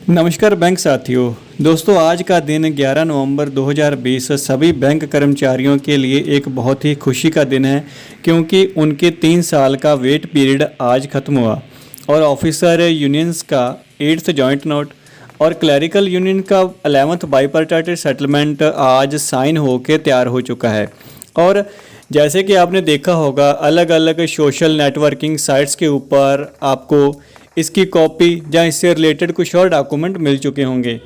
नमस्कार बैंक साथियों। दोस्तों, आज का दिन 11 नवंबर 2020 सभी बैंक कर्मचारियों के लिए एक बहुत ही खुशी का दिन है, क्योंकि उनके 3 साल का वेट पीरियड आज ख़त्म हुआ और ऑफिसर यूनियंस का 8th जॉइंट नोट और क्लरिकल यूनियन का 11th बाइपार्टाइटेड सेटलमेंट आज साइन होकर तैयार हो चुका है। और जैसे कि आपने देखा होगा, अलग अलग सोशल नेटवर्किंग साइट्स के ऊपर आपको इसकी कॉपी या इससे रिलेटेड कुछ और डॉक्यूमेंट मिल चुके होंगे,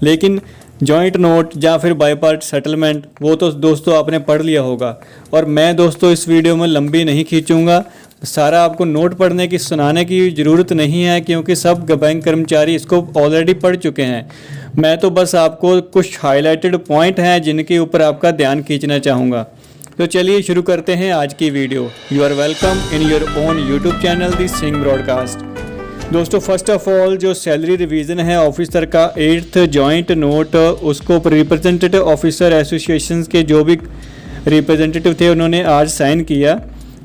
लेकिन जॉइंट नोट या फिर बाइपार्ट सेटलमेंट वो तो दोस्तों आपने पढ़ लिया होगा। और मैं दोस्तों इस वीडियो में लंबी नहीं खींचूंगा, सारा आपको नोट पढ़ने की सुनाने की ज़रूरत नहीं है, क्योंकि सब बैंक कर्मचारी इसको ऑलरेडी पढ़ चुके हैं। मैं तो बस आपको कुछ हाईलाइटेड पॉइंट हैं जिनके ऊपर आपका ध्यान खींचना चाहूँगा। तो चलिए शुरू करते हैं आज की video. You are welcome in your own YouTube channel the Singh broadcast. दोस्तों, फर्स्ट ऑफ ऑल जो सैलरी रिवीजन है ऑफिसर का 8th जॉइंट नोट, उसको रिप्रेजेंटेटिव ऑफिसर एसोसिएशंस के जो भी रिप्रेजेंटेटिव थे उन्होंने आज साइन किया।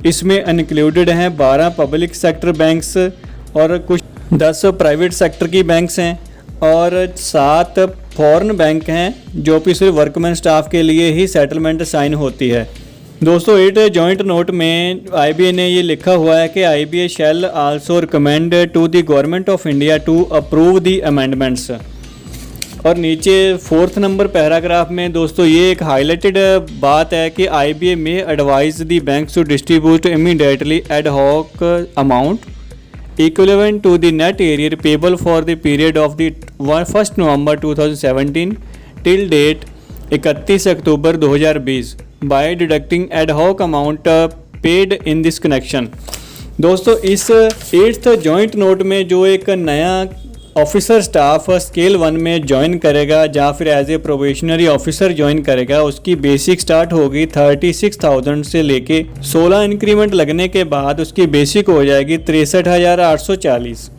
इसमें इंक्लूडेड हैं 12 पब्लिक सेक्टर बैंक्स और कुछ 10 प्राइवेट सेक्टर की बैंक्स हैं और 7 फॉरेन बैंक हैं, जो कि सिर्फ वर्कमैन स्टाफ के लिए ही सेटलमेंट साइन होती है। दोस्तों, 8 जॉइंट नोट में आईबीए ने ये लिखा हुआ है कि IBA shall also recommend to the government of India to approve the amendments. और नीचे 4th नंबर पैराग्राफ में दोस्तों ये एक हाईलाइटेड बात है कि IBA may advise the banks to distribute immediately ad hoc amount equivalent to the net arrear payable for the period of the 1 November 2017 till date 31 October 2020 by deducting ad hoc amount paid in this connection. दोस्तों, इस 8th joint note में जो एक नया officer staff scale 1 में join करेगा या फिर as a probationary officer join करेगा, उसकी बेसिक स्टार्ट होगी 36,000 से लेके 16 इंक्रीमेंट लगने के बाद उसकी बेसिक हो जाएगी 63,840।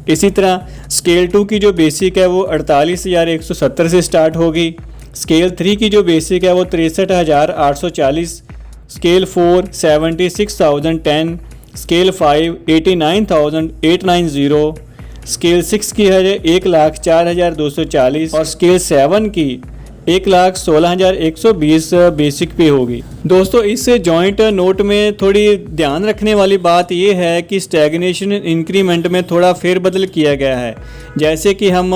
इसी तरह स्केल 2 की जो बेसिक है वो 48,170 से स्टार्ट होगी। स्केल 3 की जो बेसिक है वो 63,840, स्केल 4 76,010, स्केल 5 89,890, स्केल 6 की है 1,04,240 और स्केल 7 की 1,16,120 बेसिक पे होगी। दोस्तों, इस जॉइंट नोट में थोड़ी ध्यान रखने वाली बात यह है कि स्टैग्नेशन इंक्रीमेंट में थोड़ा फेरबदल किया गया है। जैसे कि हम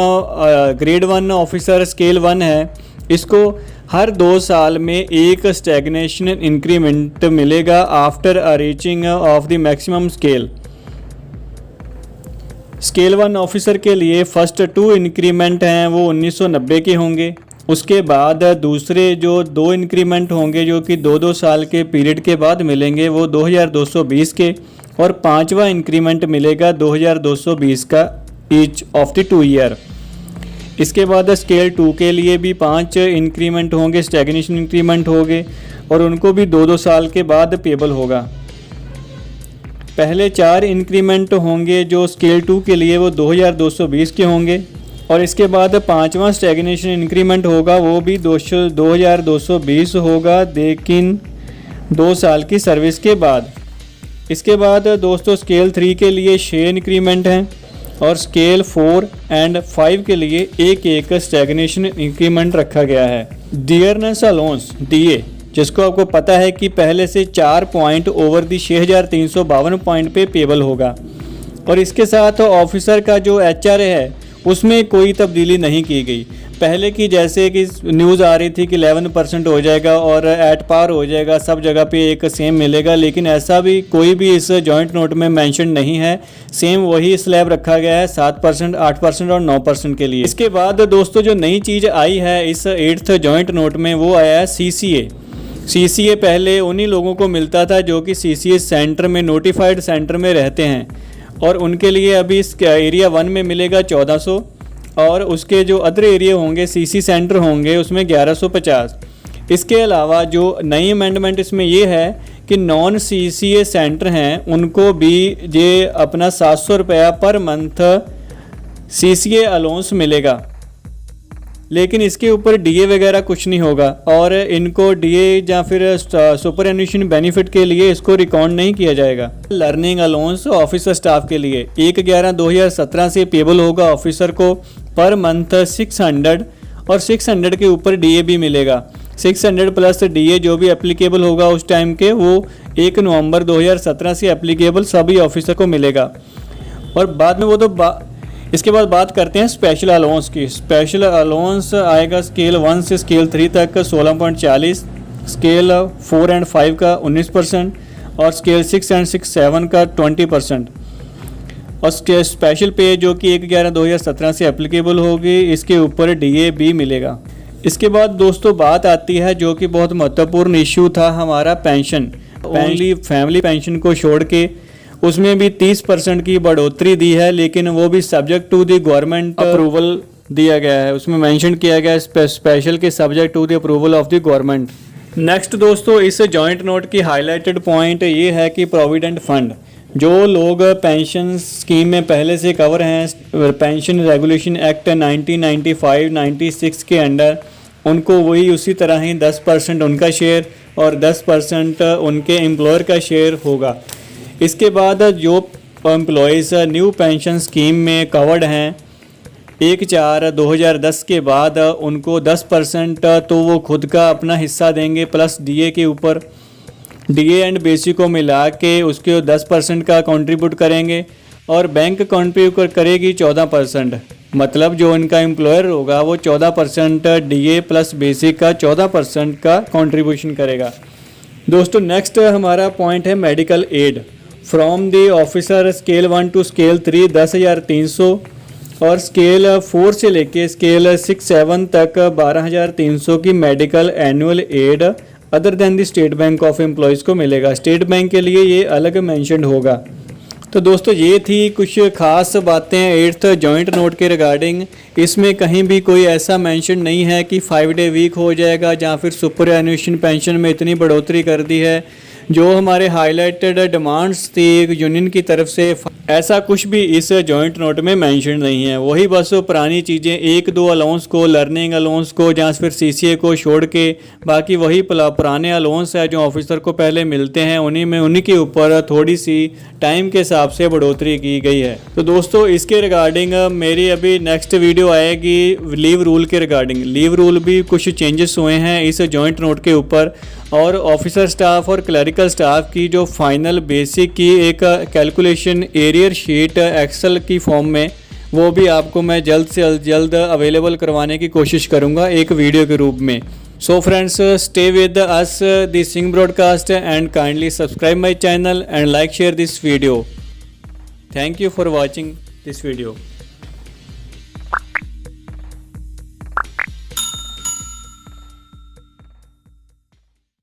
ग्रेड 1 ऑफिसर स्केल 1 है, इसको हर 2 साल में एक स्टैग्नेशन इंक्रीमेंट मिलेगा after reaching of the maximum scale. Scale 1 officer के लिए फर्स्ट 2 इंक्रीमेंट हैं वो 1990 के होंगे। उसके बाद दूसरे जो 2 इंक्रीमेंट होंगे जो कि 2-2 साल के पीरियड के बाद मिलेंगे वो 2220 के, और 5वां इंक्रीमेंट मिलेगा 2220 का ईच ऑफ द 2 ईयर। इसके बाद स्केल 2 के लिए भी 5 इंक्रीमेंट होंगे, स्टैग्नेशन इंक्रीमेंट होंगे, और उनको भी 2-2 साल के बाद पेबल होगा। पहले 4 इंक्रीमेंट होंगे जो स्केल 2 के लिए वो 2220 के होंगे, और इसके बाद 5वां स्टैग्नेशन इंक्रीमेंट होगा वो भी 2220 होगा, लेकिन 2 साल की सर्विस के बाद। इसके बाद दोस्तों स्केल 3 के लिए 6 इंक्रीमेंट हैं और स्केल 4 एंड 5 के लिए एक स्टैग्नेशन इंक्रीमेंट रखा गया है। डियरनेस अलाउंस डीए, जिसको आपको पता है कि पहले से 4 पॉइंट ओवर दी 6,352 पॉइंट पे पेबल होगा। और इसके साथ ऑफिसर का जो एचआरए है उसमें कोई तब्दीली नहीं की गई। पहले की जैसे कि न्यूज़ आ रही थी कि 11% हो जाएगा और एट पार हो जाएगा, सब जगह पे एक सेम मिलेगा, लेकिन ऐसा भी कोई भी इस जॉइंट नोट में मेंशन नहीं है। सेम वही स्लैब रखा गया है 7%, 8% और 9% के लिए। इसके बाद दोस्तों जो नई चीज़ आई है इस 8th जॉइंट नोट में वो आया है सीसीए। सीसीए पहले उन्हीं लोगों को मिलता था जो कि सीसीए सेंटर में, नोटिफाइड सेंटर में रहते हैं, और उनके लिए अभी इस एरिया 1 में मिलेगा 1400, और उसके जो अदर एरिया होंगे सीसी सेंटर होंगे उसमें 1150। इसके अलावा जो नई अमेंडमेंट इसमें ये है कि नॉन सीसीए सेंटर हैं उनको भी ये अपना 700 रुपया पर मंथ सीसीए अलाउंस मिलेगा, लेकिन इसके ऊपर डीए वगैरह कुछ नहीं होगा, और इनको डीए या फिर सुपर एन्यूशन बेनिफिट के लिए इसको रिकॉर्ड नहीं किया जाएगा। लर्निंग अलाउंस ऑफिसर स्टाफ के लिए 1/11/2017 से पेबल होगा ऑफिसर को पर मंथ 600 और 600 के ऊपर DA भी मिलेगा। 600 प्लस DA जो भी एप्लीकेबल होगा उस टाइम के, वो 1 नवंबर 2017 से एप्लीकेबल सभी ऑफिसर को मिलेगा। और बाद में वो तो इसके बाद बात करते हैं स्पेशल अलाउंस की। स्पेशल अलाउंस आएगा स्केल 1 से स्केल 3 तक 16.40, स्केल 4 एंड 5 का 19% और स्केल 6 एंड 7 का 20%। और स्पेशल पे जो कि 1/11/2017 से एप्लीकेबल होगी, इसके ऊपर DA भी मिलेगा। इसके बाद दोस्तों बात आती है जो कि बहुत महत्वपूर्ण इश्यू था हमारा पेंशन। ओनली फैमिली पेंशन को छोड़ के उसमें भी 30% की बढ़ोतरी दी है, लेकिन वो भी subject to the government approval दिया गया है। उसमें मेंशन किया गया है स्पेशल के subject to the approval of the government. Next दोस्तों इस जॉइंट नोट की हाईलाइटेड पॉइंट ये है कि प्रोविडेंट फंड, जो लोग पेंशन स्कीम में पहले से कवर हैं पेंशन रेगुलेशन एक्ट 1995-96 के अंडर, उनको वही उसी तरह ही 10% उनका शेयर और 10% उनके एम्प्लॉयर का शेयर होगा। इसके बाद जो एम्प्लॉयज़ न्यू पेंशन स्कीम में कवर्ड हैं 1/4/2010 के बाद, उनको 10% तो वो खुद का अपना हिस्सा देंगे प्लस DA के ऊपर, DA एंड बेसिक को मिला के उसके 10% का कंट्रीब्यूट करेंगे और बैंक कंट्रीब्यूट करेगी 14%। मतलब जो इनका एम्प्लॉयर होगा वो 14% DA प्लस बेसिक का 14% का कंट्रीब्यूशन करेगा। दोस्तों नेक्स्ट हमारा पॉइंट है medical aid from the officer scale 1 to scale 3 10,300 और स्केल 4 से लेके स्केल 6-7 तक 12,300 की medical annual aid other than the State Bank of employees को मिलेगा। स्टेट बैंक के लिए ये अलग मेंशन होगा। तो दोस्तों ये थी कुछ खास बातें 8th जॉइंट नोट के रिगार्डिंग। इसमें कहीं भी कोई ऐसा मेंशन नहीं है कि 5 डे वीक हो जाएगा या फिर सुपर एनुएशन पेंशन में इतनी बढ़ोतरी कर दी है। जो हमारे हाईलाइटेड डिमांड्स थी यूनियन की तरफ से, ऐसा कुछ भी इस जॉइंट नोट में मेंशन नहीं है। वही बस पुरानी चीज़ें 1-2 अलाउंस को, लर्निंग अलाउंस को या फिर CCA को छोड़ के बाकी वही पुराने अलाउंस है जो ऑफिसर को पहले मिलते हैं, उन्हीं के ऊपर थोड़ी सी टाइम के हिसाब से बढ़ोतरी की गई है। तो दोस्तों इसके रिगार्डिंग मेरी अभी नेक्स्ट वीडियो आएगी लीव रूल के रिगार्डिंग। लीव रूल भी कुछ चेंजेस हुए हैं इस जॉइंट नोट के ऊपर, और ऑफिसर स्टाफ और क्लरिकल स्टाफ की जो फाइनल बेसिक की एक कैलकुलेशन एरियर शीट एक्सेल की फॉर्म में, वो भी आपको मैं जल्द से जल्द अवेलेबल करवाने की कोशिश करूंगा एक वीडियो के रूप में। So friends, stay with us the Singh broadcast and kindly subscribe my channel and like share this video. Thank you for watching this video.